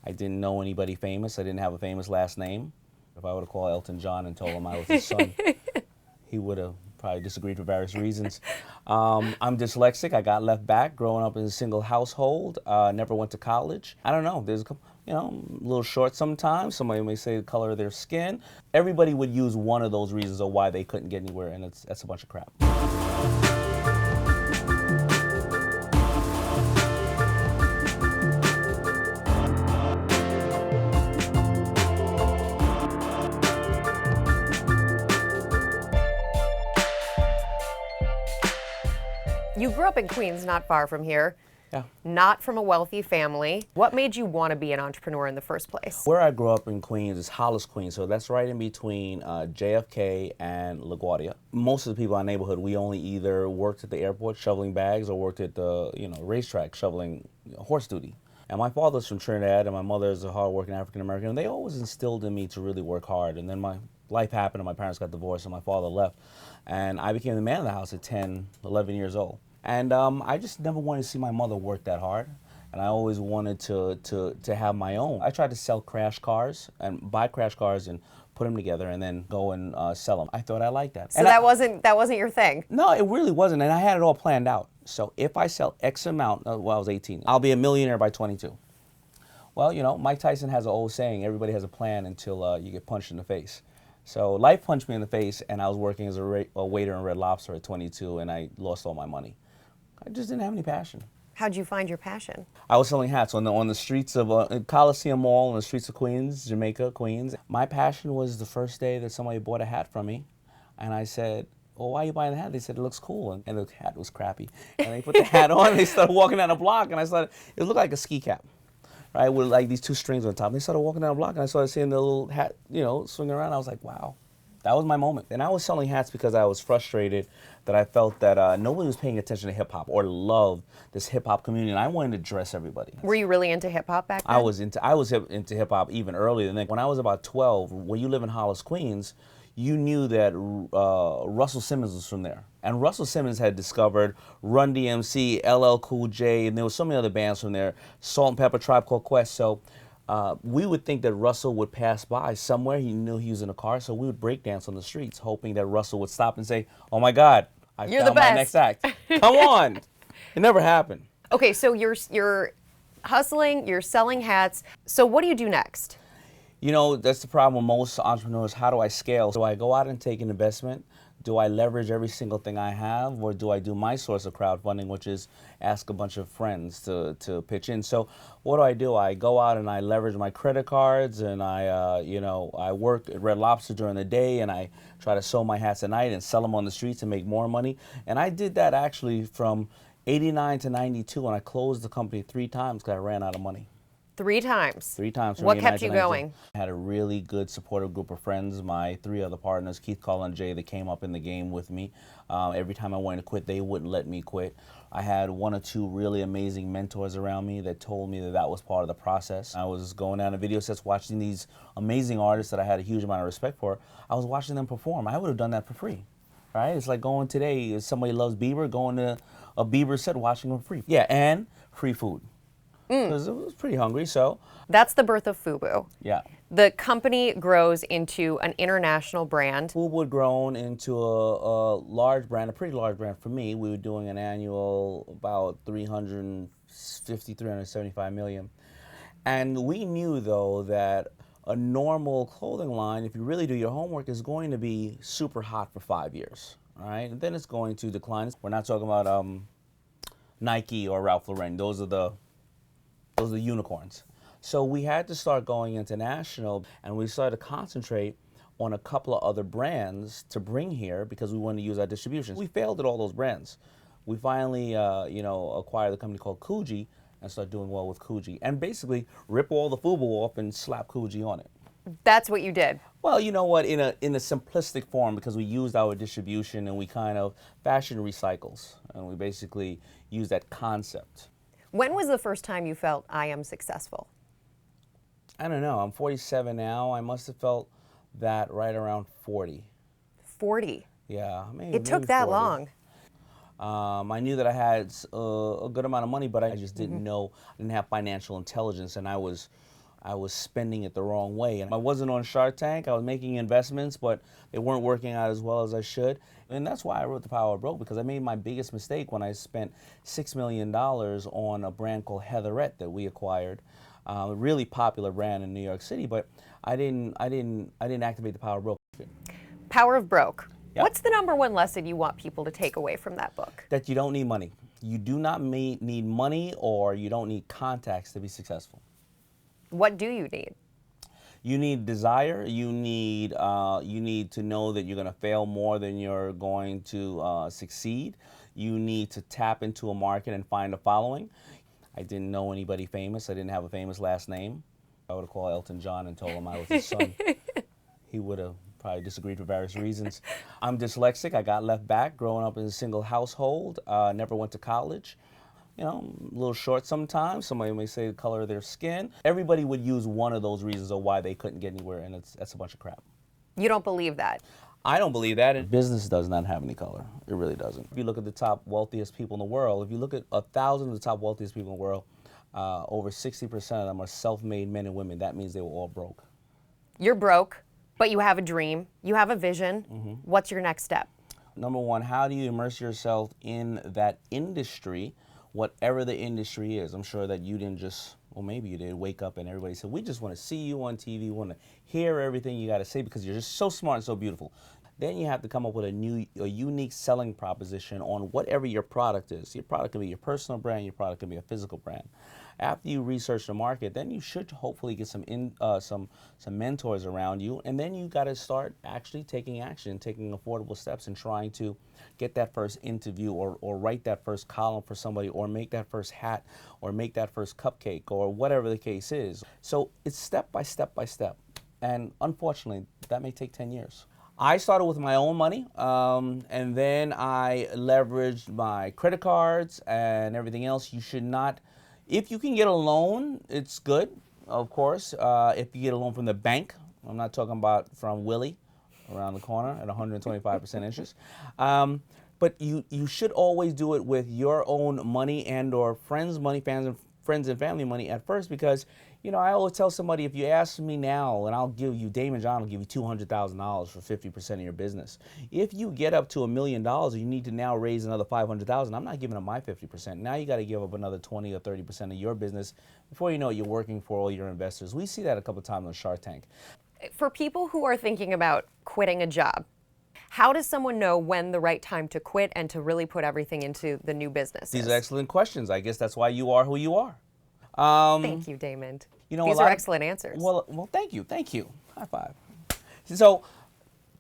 I didn't know anybody famous. I didn't have a famous last name. If I would have called Elton John and told him I was his son, he would have probably disagreed for various reasons. I'm dyslexic. I got left back growing up in a single household. Never went to college. I don't know. There's a couple, I'm a little short sometimes. Somebody may say the color of their skin. Everybody would use one of those reasons of why they couldn't get anywhere, and that's a bunch of crap. You grew up in Queens, not far from here. Yeah. Not from a wealthy family. What made you want to be an entrepreneur in the first place? Where I grew up in Queens is Hollis, Queens, so that's right in between JFK and LaGuardia. Most of the people in our neighborhood, we only either worked at the airport shoveling bags or worked at the racetrack shoveling horse duty. And my father's from Trinidad and my mother is a hard-working African-American, and they always instilled in me to really work hard. And then my life happened and my parents got divorced and my father left. And I became the man of the house at 10, 11 years old. And I just never wanted to see my mother work that hard. And I always wanted to have my own. I tried to sell crash cars and buy crash cars and put them together and then go and sell them. I thought I liked that. So that wasn't your thing? No, it really wasn't. And I had it all planned out. So if I sell X amount, well, I was 18, I'll be a millionaire by 22. Well, Mike Tyson has an old saying, everybody has a plan until you get punched in the face. So life punched me in the face, and I was working as a waiter in Red Lobster at 22, and I lost all my money. I just didn't have any passion. How'd you find your passion? I was selling hats on the streets of Coliseum Mall, on the streets of Queens, Jamaica, Queens. My passion was the first day that somebody bought a hat from me, and I said, well, why are you buying the hat? They said, it looks cool, and the hat was crappy. And they put the hat on, and they started walking down the block, and it looked like a ski cap, right, with like these two strings on top. And they started walking down the block, and I started seeing the little hat, swinging around. I was like, wow. That was my moment. And I was selling hats because I was frustrated that I felt that nobody was paying attention to hip hop or loved this hip hop community, and I wanted to dress everybody. Were you really into hip hop back then? I was into hip hop even earlier than that. When I was about 12, when you live in Hollis, Queens, you knew that Russell Simmons was from there. And Russell Simmons had discovered Run DMC, LL Cool J, and there were so many other bands from there, Salt and Pepper, Tribe Called Quest. So we would think that Russell would pass by somewhere. He knew he was in a car, so we would break dance on the streets, hoping that Russell would stop and say, oh my God, I found my next act. Come on. It never happened. Okay, so you're hustling, you're selling hats. So what do you do next? That's the problem with most entrepreneurs. How do I scale? Do I go out and take an investment? Do I leverage every single thing I have, or do I do my source of crowdfunding, which is ask a bunch of friends to pitch in? So what do? I go out and I leverage my credit cards, and I work at Red Lobster during the day, and I try to sew my hats at night and sell them on the streets and make more money. And I did that actually from 89 to 92, and I closed the company 3 times because I ran out of money. 3 times? 3 times. What kept you going? I had a really good supportive group of friends, my 3 other partners, Keith, Colin, and Jay, that came up in the game with me. Every time I wanted to quit, they wouldn't let me quit. I had 1 or 2 really amazing mentors around me that told me that was part of the process. I was going down to video sets, watching these amazing artists that I had a huge amount of respect for. I was watching them perform. I would have done that for free, right? It's like going today, if somebody loves Bieber, going to a Bieber set, watching them for free. Yeah, and free food. Because I was pretty hungry, so. That's the birth of FUBU. Yeah. The company grows into an international brand. FUBU had grown into a large brand, a pretty large brand for me. We were doing an annual about 375 million. And we knew, though, that a normal clothing line, if you really do your homework, is going to be super hot for 5 years, all right? And then it's going to decline. We're not talking about Nike or Ralph Lauren. Those are the unicorns. So we had to start going international, and we started to concentrate on a couple of other brands to bring here because we wanted to use our distribution. We failed at all those brands. We finally, acquired a company called Coogee and started doing well with Coogee, and basically rip all the FUBU off and slap Coogee on it. That's what you did. Well, you know what? In a simplistic form, because we used our distribution and we kind of fashion recycles, and we basically used that concept. When was the first time you felt I am successful? I don't know. I'm 47 now. I must have felt that right around 40. 40? Yeah. It took that 40. long. I knew that I had a good amount of money, but I just didn't know. I didn't have financial intelligence, and I was I was spending it the wrong way. And I wasn't on Shark Tank. I was making investments, but they weren't working out as well as I should. And that's why I wrote The Power of Broke, because I made my biggest mistake when I spent $6 million on a brand called Heatherette that we acquired, a really popular brand in New York City. But I didn't activate The Power of Broke. Power of Broke. Yep. What's the #1 lesson you want people to take away from that book? That you don't need money. You do not need money, or you don't need contacts to be successful. What do you need? You need desire. You need to know that you're going to fail more than you're going to succeed. You need to tap into a market and find a following. I didn't know anybody famous. I didn't have a famous last name. I would have called Elton John and told him I was his son. He would have probably disagreed for various reasons. I'm dyslexic. I got left back growing up in a single household. Never went to college. You know, a little short sometimes. Somebody may say the color of their skin. Everybody would use one of those reasons of why they couldn't get anywhere, and that's a bunch of crap. You don't believe that? I don't believe that. And business does not have any color. It really doesn't. If you look at the top wealthiest people in the world, if you look at 1,000 of the top wealthiest people in the world, over 60% of them are self-made men and women. That means they were all broke. You're broke, but you have a dream. You have a vision. What's your next step? #1, how do you immerse yourself in that industry, whatever the industry is? I'm sure that you didn't just, well, maybe you did, wake up and everybody said, we just want to see you on TV, we want to hear everything you got to say because you're just so smart and so beautiful. Then you have to come up with a unique selling proposition on whatever your product is. Your product can be your personal brand, your product can be a physical brand. After you research the market, then you should hopefully get some mentors around you, and then you got to start actually taking action, taking affordable steps, and trying to get that first interview, or write that first column for somebody, or make that first hat, or make that first cupcake, or whatever the case is. So it's step by step by step, and unfortunately, that may take 10 years. I started with my own money, and then I leveraged my credit cards and everything else. You should not. If you can get a loan, it's good, of course. If you get a loan from the bank, I'm not talking about from Willie around the corner at 125% interest. But you should always do it with your own money and or friends' money, friends and family money at first, because, you know, I always tell somebody, if you ask me now, and I'll give you, Daymond John will give you $200,000 for 50% of your business. If you get up to $1 million, you need to now raise another $500,000. I'm not giving up my 50%. Now you got to give up another 20 or 30% of your business. Before you know it, you're working for all your investors. We see that a couple of times on Shark Tank. For people who are thinking about quitting a job, how does someone know when the right time to quit and to really put everything into the new business? These are excellent questions. I guess that's why you are who you are. Thank you, Daymond. You know, these are excellent answers. Well, thank you. High five. So,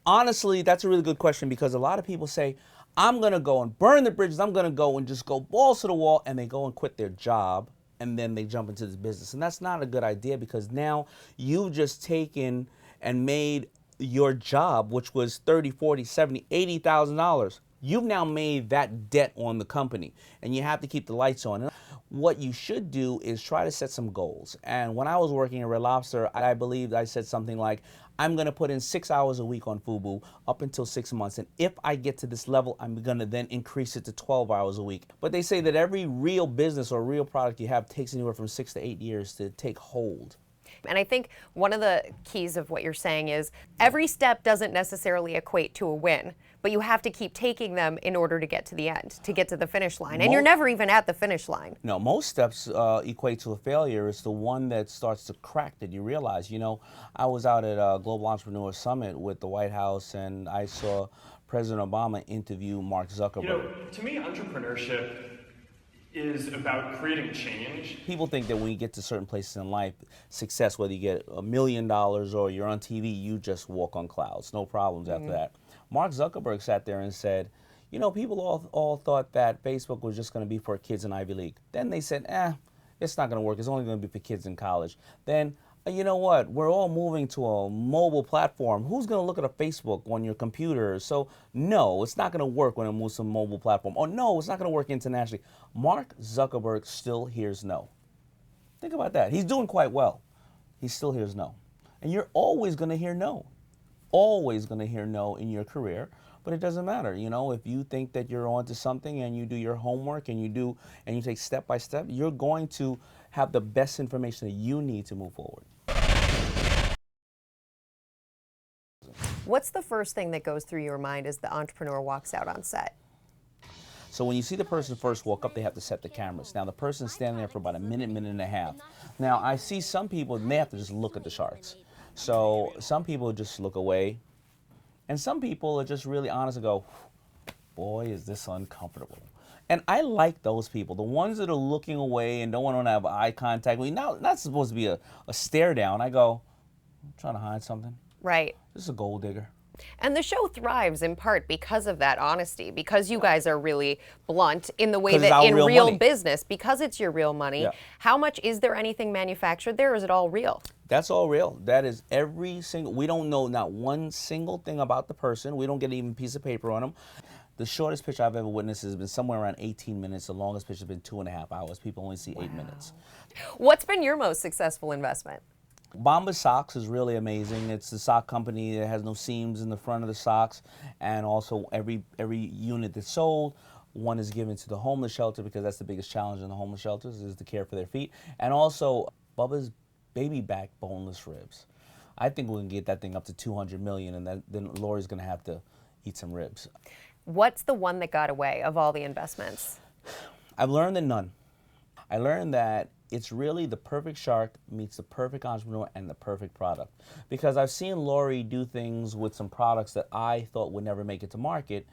honestly, that's a really good question, because a lot of people say, I'm going to go and burn the bridges. I'm going to go and just go balls to the wall, and they go and quit their job, and then they jump into this business. And that's not a good idea, because now you've just taken and made your job, which was $30,000, $40,000, $70,000, $80,000. You've now made that debt on the company, and you have to keep the lights on. What you should do is try to set some goals. And when I was working at Red Lobster, I believe I said something like, I'm going to put in 6 hours a week on FUBU up until 6 months. And if I get to this level, I'm going to then increase it to 12 hours a week. But they say that every real business or real product you have takes anywhere from 6 to 8 years to take hold. And I think one of the keys of what you're saying is every step doesn't necessarily equate to a win, but you have to keep taking them in order to get to the end, to get to the finish line. And you're never even at the finish line. No, most steps equate to a failure. It's the one that starts to crack that you realize. You know, I was out at a Global Entrepreneur Summit with the White House, and I saw President Obama interview Mark Zuckerberg. You know, to me, entrepreneurship is about creating change. People think that when you get to certain places in life, success, whether you get $1 million or you're on TV, you just walk on clouds, no problems after that. Mark Zuckerberg sat there and said, you know, people all thought that Facebook was just going to be for kids in Ivy League. Then they said, it's not going to work. It's only going to be for kids in college. Then, you know what? We're all moving to a mobile platform. Who's going to look at a Facebook on your computer? So, no, it's not going to work when it moves to a mobile platform. Or, no, it's not going to work internationally. Mark Zuckerberg still hears no. Think about that. He's doing quite well. He still hears no. And you're always going to hear no. Always going to hear no in your career. But it doesn't matter. You know, if you think that you're onto something and you do your homework and you take step by step, you're going to have the best information that you need to move forward. What's the first thing that goes through your mind as the entrepreneur walks out on set? So when you see the person first walk up, they have to set the cameras. Now the person's standing there for about a minute, minute and a half. Now I see some people, and they have to just look at the sharks. So some people just look away, and some people are just really honest and go, boy, is this uncomfortable. And I like those people, the ones that are looking away and don't want to have eye contact with me. Not supposed to be a stare down. I go, I'm trying to hide something. Right. This is a gold digger. And the show thrives in part because of that honesty, because you guys are really blunt in the way that in real business, because it's your real money. Yeah. How much, is there anything manufactured there, or is it all real? That's all real. That is every single, we don't know not one single thing about the person. We don't get even a piece of paper on them. The shortest pitch I've ever witnessed has been somewhere around 18 minutes. The longest pitch has been 2.5 hours. People only see 8 minutes. What's been your most successful investment? Bombas Socks is really amazing. It's the sock company that has no seams in the front of the socks, and also every unit that's sold, one is given to the homeless shelter, because that's the biggest challenge in the homeless shelters is to care for their feet, and also Bubba's baby back boneless ribs. I think we can get that thing up to 200 million, and then Lori's going to have to eat some ribs. What's the one that got away of all the investments? I've learned that none. I learned that it's really the perfect shark meets the perfect entrepreneur and the perfect product. Because I've seen Lori do things with some products that I thought would never make it to market,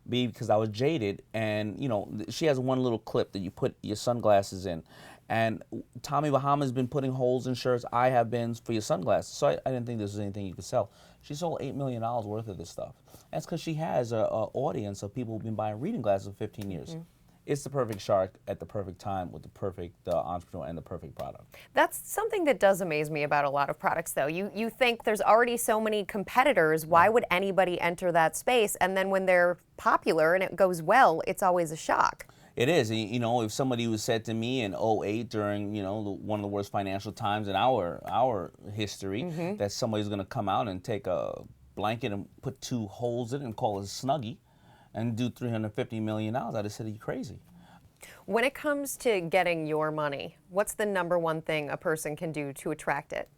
because I was jaded. And, you know, she has one little clip that you put your sunglasses in. And Tommy Bahama's been putting holes in shirts. I have been for your sunglasses. So I didn't think this was anything you could sell. She sold $8 million worth of this stuff. That's because she has an audience of people who've been buying reading glasses for 15 years. Mm-hmm. It's the perfect shark at the perfect time with the perfect entrepreneur and the perfect product. That's something that does amaze me about a lot of products, though. You think there's already so many competitors, why would anybody enter that space? And then when they're popular and it goes well, it's always a shock. It is. You know, if somebody was said to me in 2008 during, you know, one of the worst financial times in our history, mm-hmm. that somebody's going to come out and take a blanket and put 2 holes in it and call it a Snuggie and do $350 million, I'd have said, are you crazy? When it comes to getting your money, what's the #1 thing a person can do to attract it?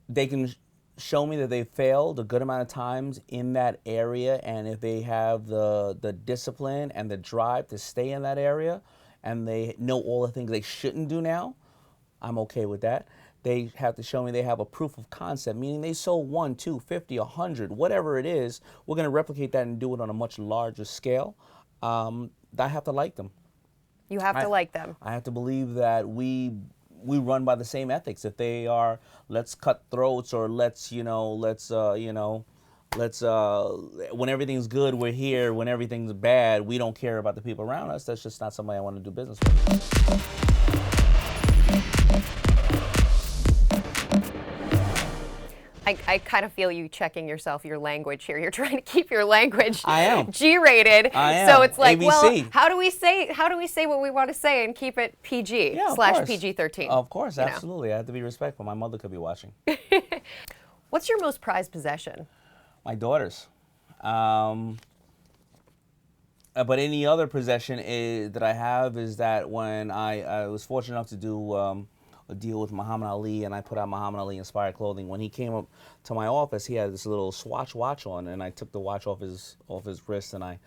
They can show me that they failed a good amount of times in that area, and if they have the discipline and the drive to stay in that area, and they know all the things they shouldn't do now, I'm okay with that. They have to show me they have a proof of concept, meaning they sold 1, 2, 50, 100, whatever it is. We're going to replicate that and do it on a much larger scale. I have to like them. You have to like them. I have to believe that we run by the same ethics. If they are, let's cut throats, or let's when everything's good, we're here. When everything's bad, we don't care about the people around us. That's just not somebody I want to do business with. I kind of feel you checking yourself, your language here. You're trying to keep your language G-rated. I am. So it's like, ABC. well, how do we say what we want to say and keep it PG / PG-13? Of course, absolutely. I have to be respectful. My mother could be watching. What's your most prized possession? My daughters. But any other possession that I have is that when I was fortunate enough to do a deal with Muhammad Ali, and I put out Muhammad Ali inspired clothing. When he came up to my office, he had this little Swatch watch on, and I took the watch off his wrist, and I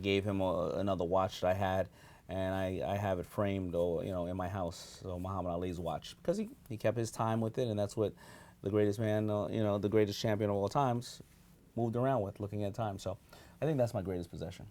gave him another watch that I had, and I have it framed, in my house. So Muhammad Ali's watch, because he kept his time with it, and that's what the greatest man, the greatest champion of all times, moved around with, looking at time. So I think that's my greatest possession.